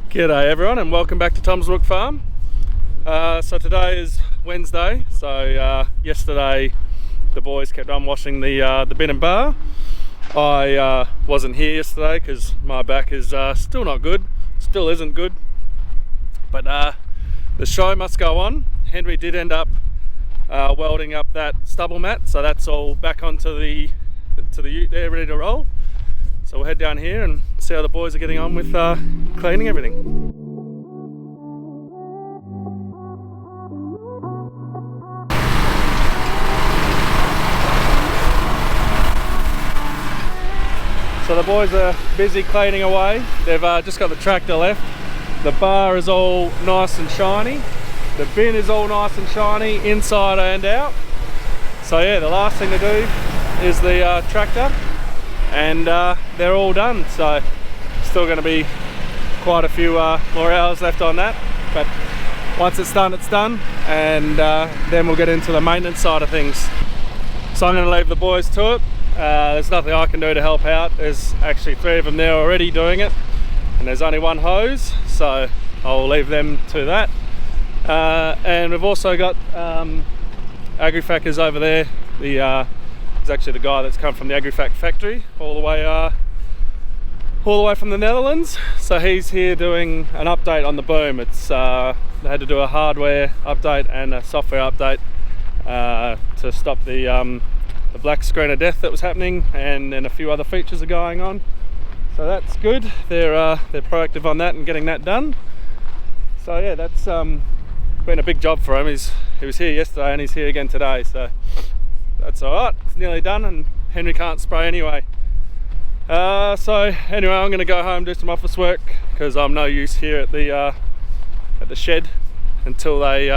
G'day everyone and welcome back to Tom's Brook Farm. So today is Wednesday, so yesterday the boys kept on washing the bin and bar. I wasn't here yesterday because my back is still not good, still isn't good, but the show must go on. Henry did end up welding up that stubble mat, so that's all back onto the ute there, ready to roll. So we'll head down here and see how the boys are getting on with cleaning everything. So the boys are busy cleaning away. They've just got the tractor left. The bar is all nice and shiny. The bin is all nice and shiny inside and out. So yeah, the last thing to do is the tractor. And they're all done, so still going to be quite a few more hours left on that, but once it's done, and then we'll get into the maintenance side of things. So I'm going to leave the boys to it. There's nothing I can do to help out. There's actually 3 of them there already doing it, and there's only 1 hose, so I'll leave them to that. And we've also got Agrifackers over there. He's actually the guy that's come from the Agrifac factory all the way from the Netherlands. So he's here doing an update on the boom. It's they had to do a hardware update and a software update to stop the black screen of death that was happening, and then a few other features are going on. So that's good. They're proactive on that and getting that done. So yeah, that's been a big job for him. He was here yesterday and he's here again today. So that's all right, it's nearly done, and Henry can't spray anyway. So anyway, I'm going to go home, do some office work, because I'm no use here at the shed until they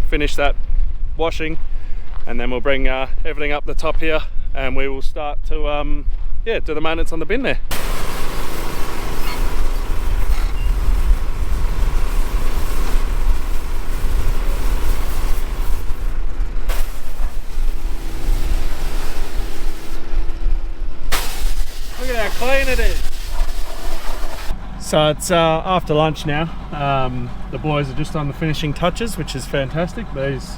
finish that washing, and then we'll bring everything up the top here, and we will start to do the maintenance on the bin there. Look at how clean it is. So it's after lunch now. The boys are just on the finishing touches, which is fantastic. There's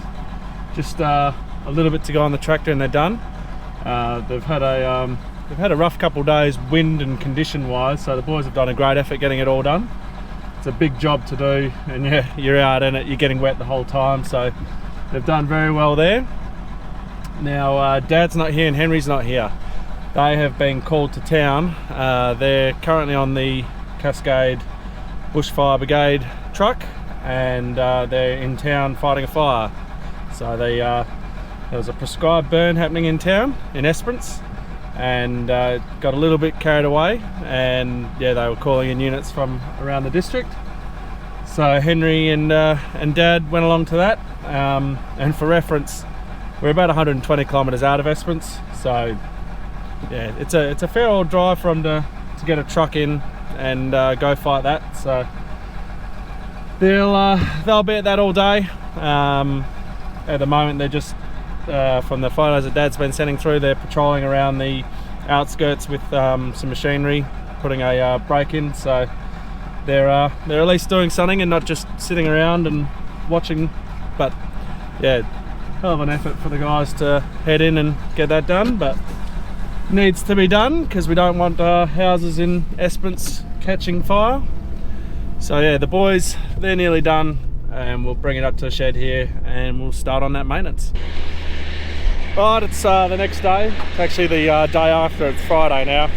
just a little bit to go on the tractor and they're done. They've had a rough couple of days, wind and condition wise, so the boys have done a great effort getting it all done. It's a big job to do, and yeah, you're out in it, you're getting wet the whole time, so they've done very well there. Now Dad's not here and Henry's not here. They have been called to town. They're currently on the Cascade Bushfire Brigade truck, and they're in town fighting a fire. So there was a prescribed burn happening in town, in Esperance, and got a little bit carried away, and yeah, they were calling in units from around the district. So Henry and Dad went along to that, and for reference, we're about 120 kilometres out of Esperance, so yeah, it's a fair old drive for them to get a truck in and go fight that. So they'll be at that all day. At the moment, they're just from the photos that Dad's been sending through, they're patrolling around the outskirts with some machinery, putting a brake in. So they're at least doing something and not just sitting around and watching. But yeah, hell of an effort for the guys to head in and get that done, but needs to be done because we don't want houses in Esperance catching fire. So yeah, the boys, they're nearly done, and we'll bring it up to the shed here and we'll start on that maintenance. Right, it's the next day. It's actually the day after. It's Friday now.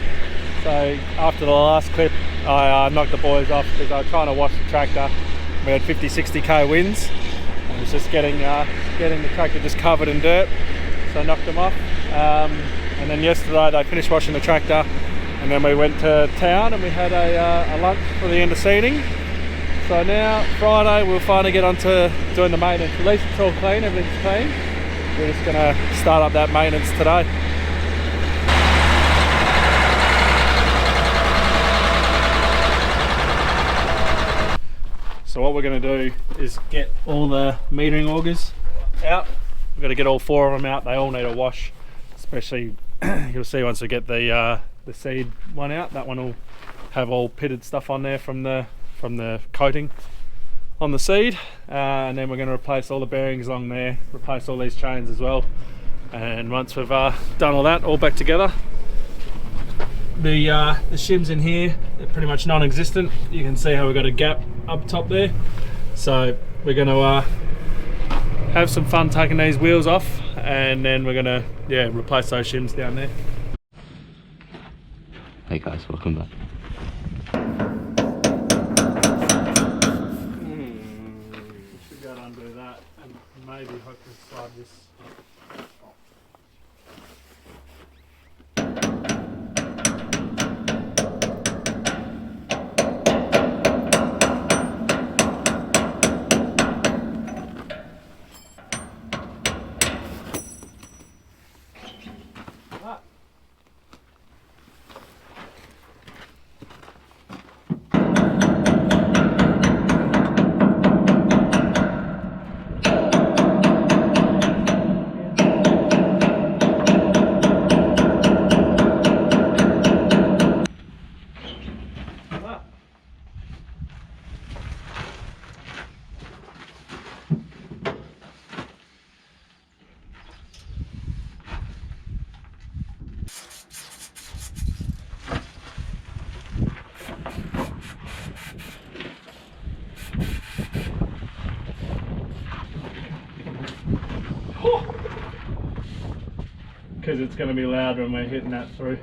So after the last clip, I knocked the boys off because I was trying to wash the tractor. We had 50-60k winds, and it was just getting the tractor just covered in dirt, so I knocked them off. And then yesterday they finished washing the tractor, and then we went to town and we had a lunch for the end of seeding. So now Friday we'll finally get on to doing the maintenance. At least it's all clean, everything's clean. We're just going to start up that maintenance today. So what we're going to do is get all the metering augers out. We've got to get all 4 of them out. They all need a wash, especially you'll see once we get the seed one out. That one will have all pitted stuff on there from the from the coating on the seed, and then we're going to replace all the bearings along there, replace all these chains as well. And once we've done all that, all back together, the shims in here, they're pretty much non-existent. You can see how we've got a gap up top there. So we're going to have some fun taking these wheels off, and then we're going to replace those shims down there. Hey guys, welcome back. Should go and undo that, and maybe hook to slide this. Because it's going to be louder when we're hitting that through.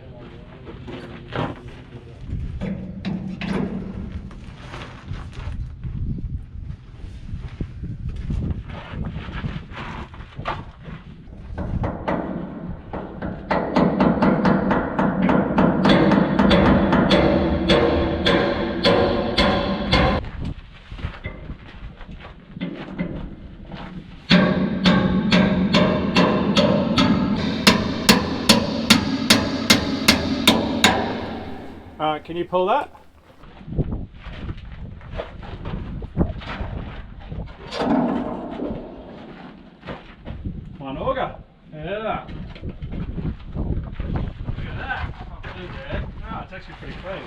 Alright, can you pull that? One auger. Yeah. Look at that. Not too bad. Ah, it's actually pretty clean.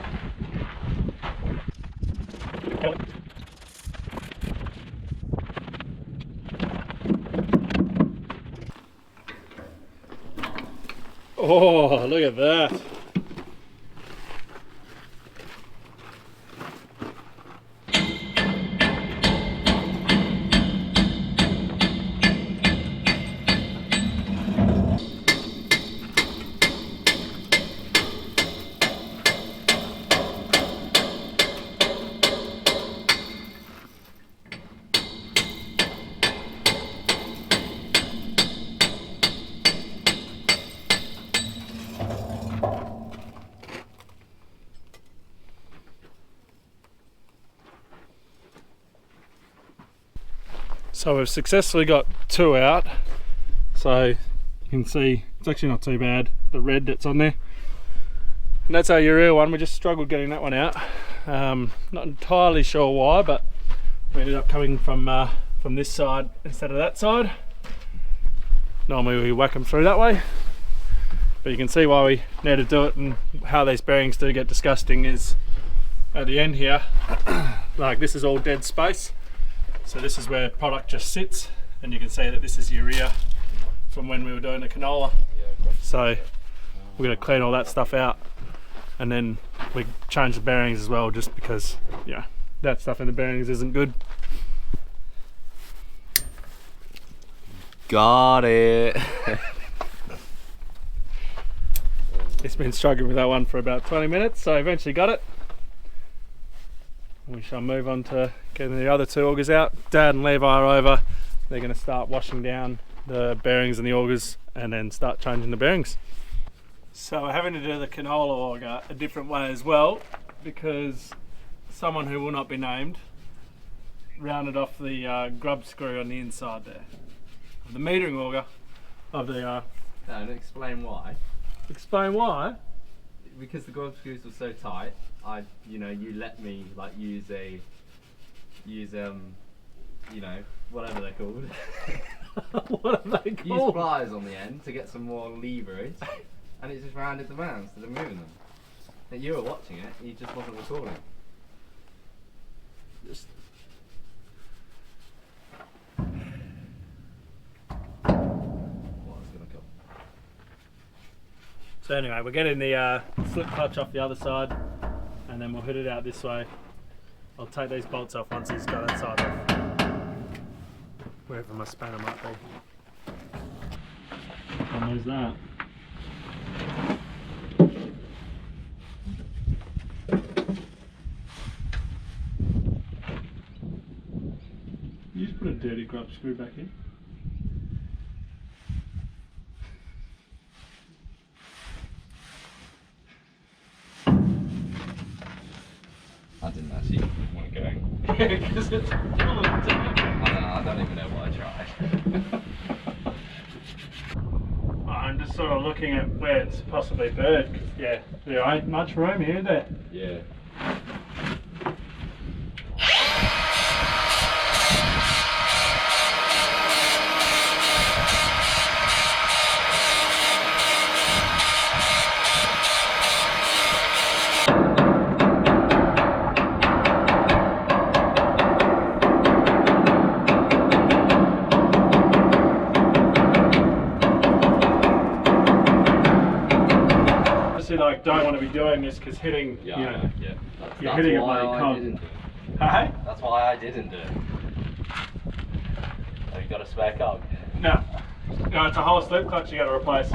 Oh, look at that. So we've successfully got two out, so you can see it's actually not too bad, the red that's on there. And that's our urea one. We just struggled getting that one out. Not entirely sure why, but we ended up coming from this side instead of that side. Normally we whack them through that way, but you can see why we need to do it, and how these bearings do get disgusting is at the end here. Like, this is all dead space. So this is where product just sits, and you can see that this is urea from when we were doing the canola. So we're going to clean all that stuff out, and then we change the bearings as well, just because, yeah, that stuff in the bearings isn't good. Got it. It's been struggling with that one for about 20 minutes, so I eventually got it. We shall move on to getting the other two augers out. Dad and Levi are over. They're going to start washing down the bearings and the augers, and then start changing the bearings. So we're having to do the canola auger a different way as well, because someone who will not be named rounded off the grub screw on the inside there of the metering auger of the. And explain why. Explain why? Because the grub screws were so tight. You let me like use whatever they're called. What are they called? Use pliers on the end to get some more leverage, and it just rounded them out instead of moving them. And you were watching it, you just wasn't recording. So anyway, we're getting the slip clutch off the other side, and then we'll hit it out this way. I'll take these bolts off once he's got that side off. Wherever my spanner might be. And there's that. You just put a dirty grub screw back in. I didn't actually want to go. Because it's I don't even know what I tried. I'm just sort of looking at where it's possibly burnt. 'Cause, yeah, there ain't much room here, there. Yeah. Like, don't want to be doing this because hitting, Yeah, you I know, know, yeah. you're hitting a bloody I cog. didn't do it. Hey? That's why I didn't do it. Have you got a spare cog? No. No, it's a whole slip clutch you got to replace.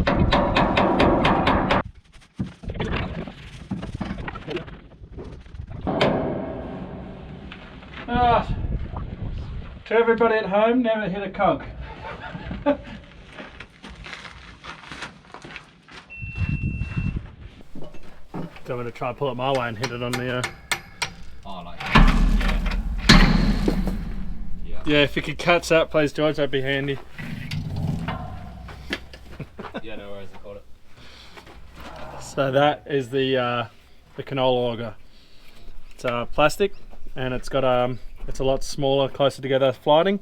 Ah, to everybody at home, never hit a cog. So I'm going to try and pull it my way and hit it on the... Oh, like that. Yeah. Yeah, if you could catch that, please, George, that'd be handy. Yeah, no worries, I caught it. So that is the canola auger. It's plastic, and it's got it's a lot smaller, closer together flighting,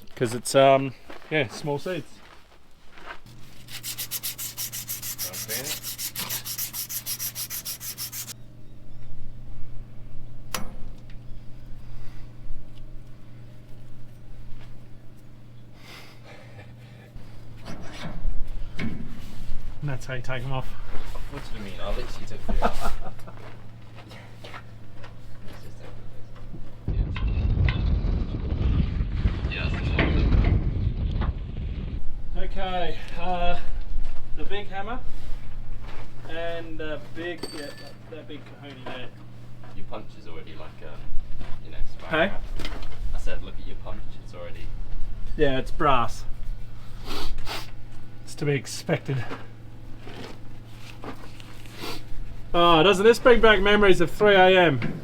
because it's yeah, small seeds. And that's how you take them off. What do you mean? I literally took 3 off. Okay, the big hammer and the big, yeah, that big kahuna there. Your punch is already like, you know, Hey? I said, look at your punch, it's already... Yeah, it's brass. It's to be expected. Oh, doesn't this bring back memories of 3 AM?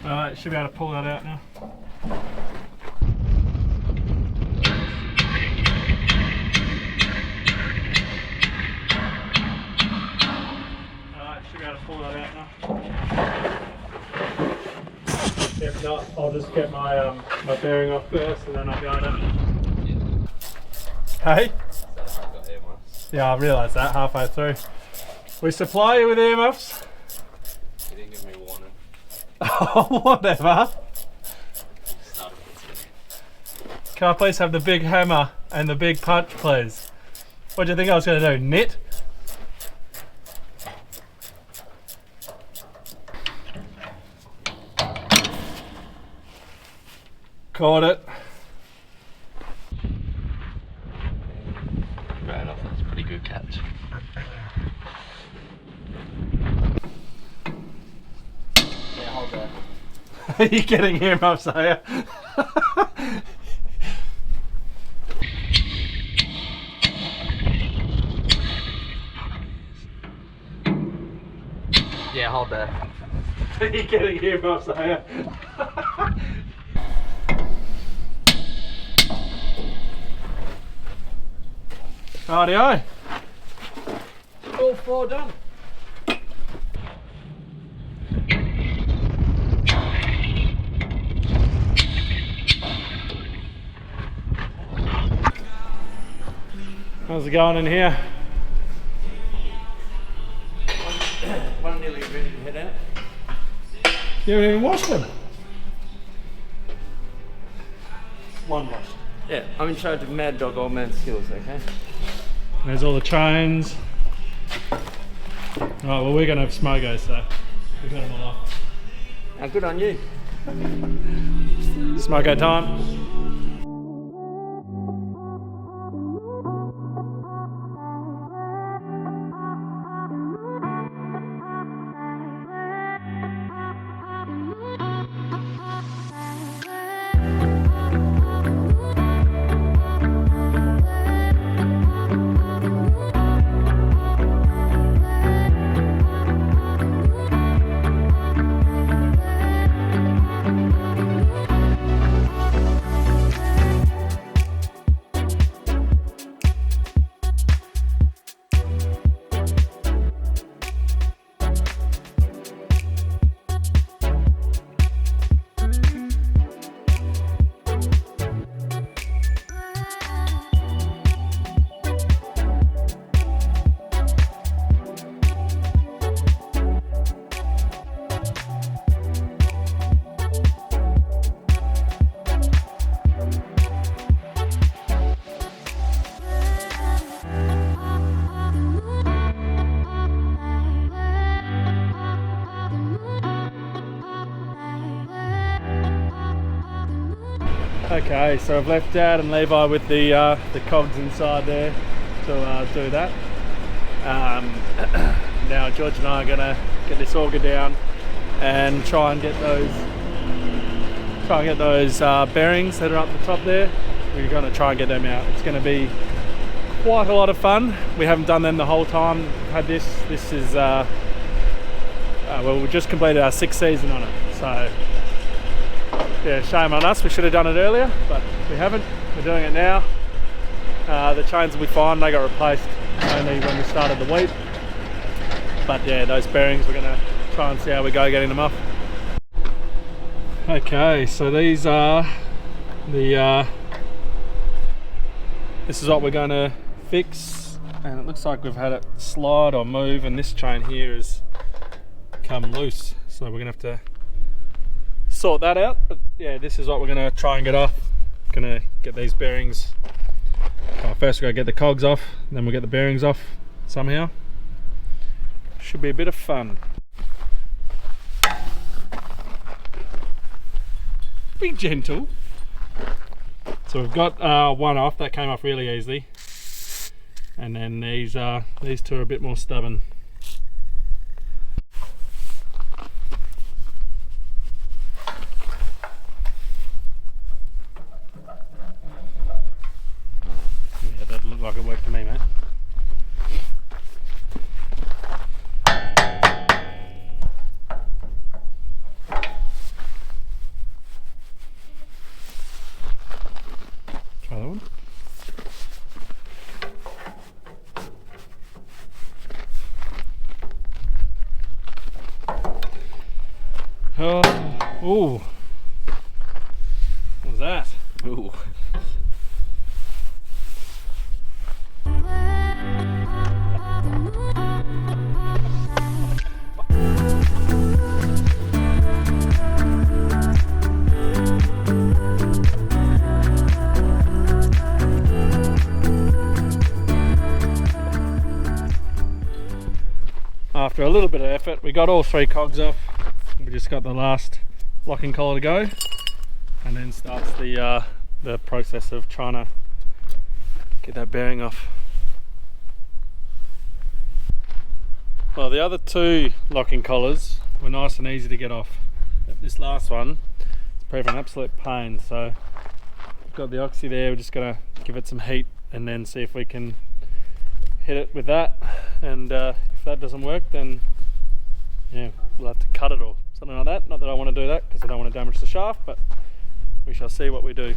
Alright, should be able to pull that out now. Alright, should be able to pull that out now. If not, I'll just get my my bearing off first and then I'll go to... Hey? So I've got earmuffs. Yeah, I realised that halfway through. We supply you with earmuffs. You didn't give me a warning. Oh, whatever. Started with Can I please have the big hammer and the big punch, please? What do you think I was going to do? Knit? Caught it. Right enough, that's a pretty good catch. Yeah, hold there. Are you getting earmuffs, are you? Yeah, hold there. Are you getting earmuffs, are you? Rightio. All 4 done. How's it going in here? One nearly ready to head out. You haven't even washed them. One washed. Yeah, I'm in charge of Mad Dog Old Man Skills, okay? There's all the trains. Right, well we're gonna have smogos, so we got them all off. Now good on you. Smogo time. Okay, so I've left Dad and Levi with the cogs inside there to do that. Now George and I are gonna get this auger down and try and get those bearings that are up the top there. We're gonna try and get them out. It's gonna be quite a lot of fun. We haven't done them the whole time. Had this is well, we just completed our 6th season on it, so yeah, shame on us. We should have done it earlier, but we haven't. We're doing it now. The chains will be fine. They got replaced only when we started the week. But yeah, those bearings, we're gonna try and see how we go getting them off. Okay, so these are the this is what we're going to fix, and it looks like we've had it slide or move, and this chain here has come loose, so we're gonna have to sort that out. But yeah, this is what we're gonna try and get off. Gonna get these bearings. First we're gonna get the cogs off, then we'll get the bearings off somehow. Should be a bit of fun. Be gentle. So we've got one off. That came off really easily, and then these two are a bit more stubborn. Yeah, that looked like it worked to me, mate. Try that one. Oh, ooh. What was that? Ooh. After a little bit of effort, we got all 3 cogs off. We just got the last locking collar to go, and then starts the process of trying to get that bearing off. Well, the other 2 locking collars were nice and easy to get off. But this last one, it's proving an absolute pain. So we've got the oxy there. We're just gonna give it some heat and then see if we can hit it with that. And if that doesn't work, then yeah, we'll have to cut it or something like that. Not that I want to do that because I don't want to damage the shaft, but we shall see what we do.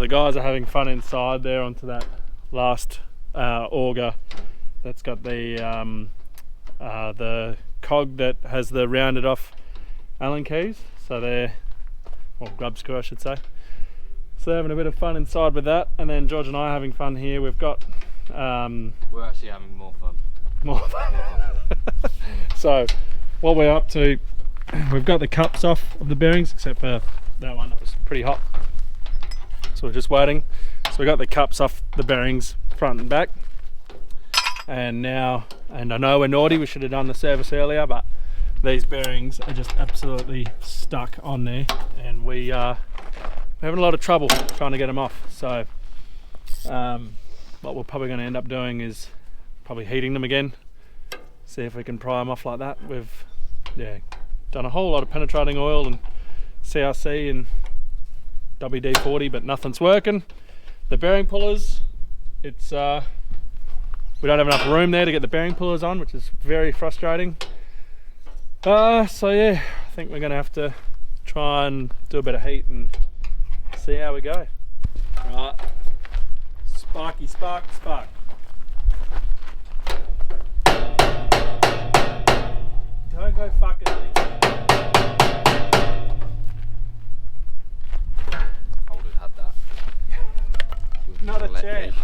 the guys are having fun inside there onto that last auger that's got the cog that has the rounded off Allen keys. So they're, or grub screw I should say. So they're having a bit of fun inside with that, and then George and I are having fun here. We've got we're actually having more fun. More fun. So what we're up to, we've got the cups off of the bearings, except for that one that was pretty hot. So we're just waiting. So we got the cups off the bearings front and back. And now, and I know we're naughty, we should have done the service earlier, but these bearings are just absolutely stuck on there, and we're having a lot of trouble trying to get them off. So what we're probably going to end up doing is probably heating them again, see if we can pry them off like that. We've done a whole lot of penetrating oil and CRC and WD-40, but nothing's working. The bearing pullers, it's we don't have enough room there to get the bearing pullers on, which is very frustrating. So yeah, I think we're going to have to try and do a bit of heat and see how we go. Right, sparky spark spark. Don't go fucking me. I would have had that. Not a chance.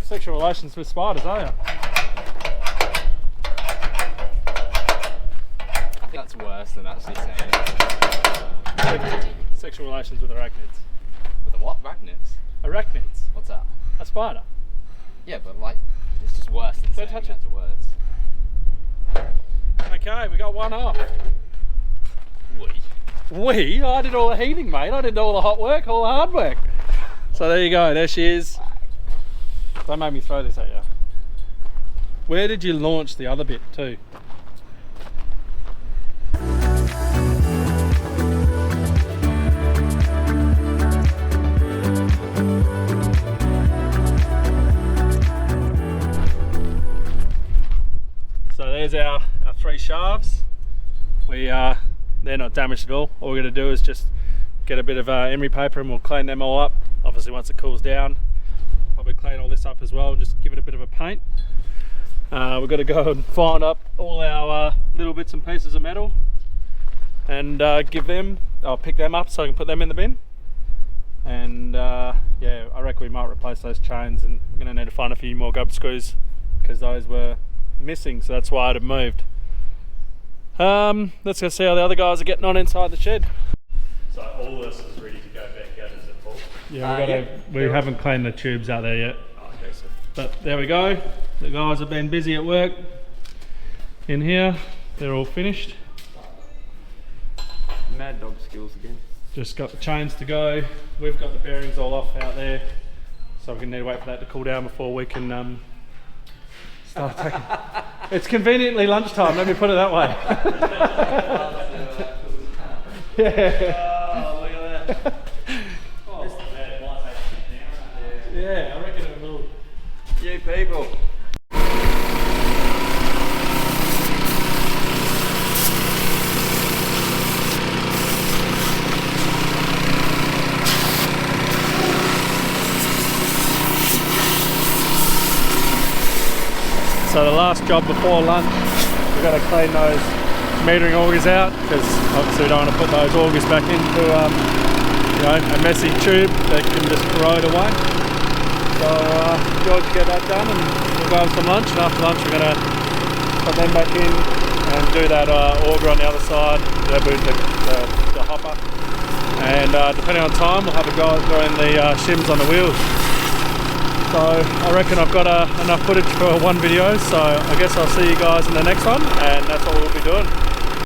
Sexual relations with spiders, are you? I think that's worse than actually saying it. Sexual relations with arachnids. With the what? Arachnids? Arachnids. What's that? A spider. Yeah, but like, it's just worse than saying touch it to words. Okay, we got one off. We? I did all the heating, mate. I did all the hot work, all the hard work. So there you go, there she is. Don't make me throw this at you. Where did you launch the other bit too? So there's our 3 shafts. They're not damaged at all. All we're going to do is just get a bit of emery paper and we'll clean them all up. Obviously once it cools down, probably clean all this up as well and just give it a bit of a paint. We've got to go and find up all our little bits and pieces of metal and I'll pick them up so I can put them in the bin. And yeah, I reckon we might replace those chains, and we're going to need to find a few more grub screws because those were missing, so that's why I'd have moved. Let's go see how the other guys are getting on inside the shed. So all this is ready to go back out, is it, Paul? Yeah, we haven't cleaned the tubes out there yet. Oh, okay, so. But there we go. The guys have been busy at work in here. They're all finished. Mad dog skills again. Just got the chains to go. We've got the bearings all off out there, so we're going to need to wait for that to cool down before we can start taking. It's conveniently lunchtime, let me put it that way. Yeah. Oh, look at that. Yeah, I reckon it will. You people. So the last job before lunch, we've got to clean those metering augers out, because obviously we don't want to put those augers back into you know, a messy tube that can just corrode away. So George will get that done and we'll go have some lunch, and after lunch we're going to put them back in and do that auger on the other side, the hopper, and depending on time we'll have a go at doing the shims on the wheels. So I reckon I've got enough footage for one video, so I guess I'll see you guys in the next one, and that's what we'll be doing.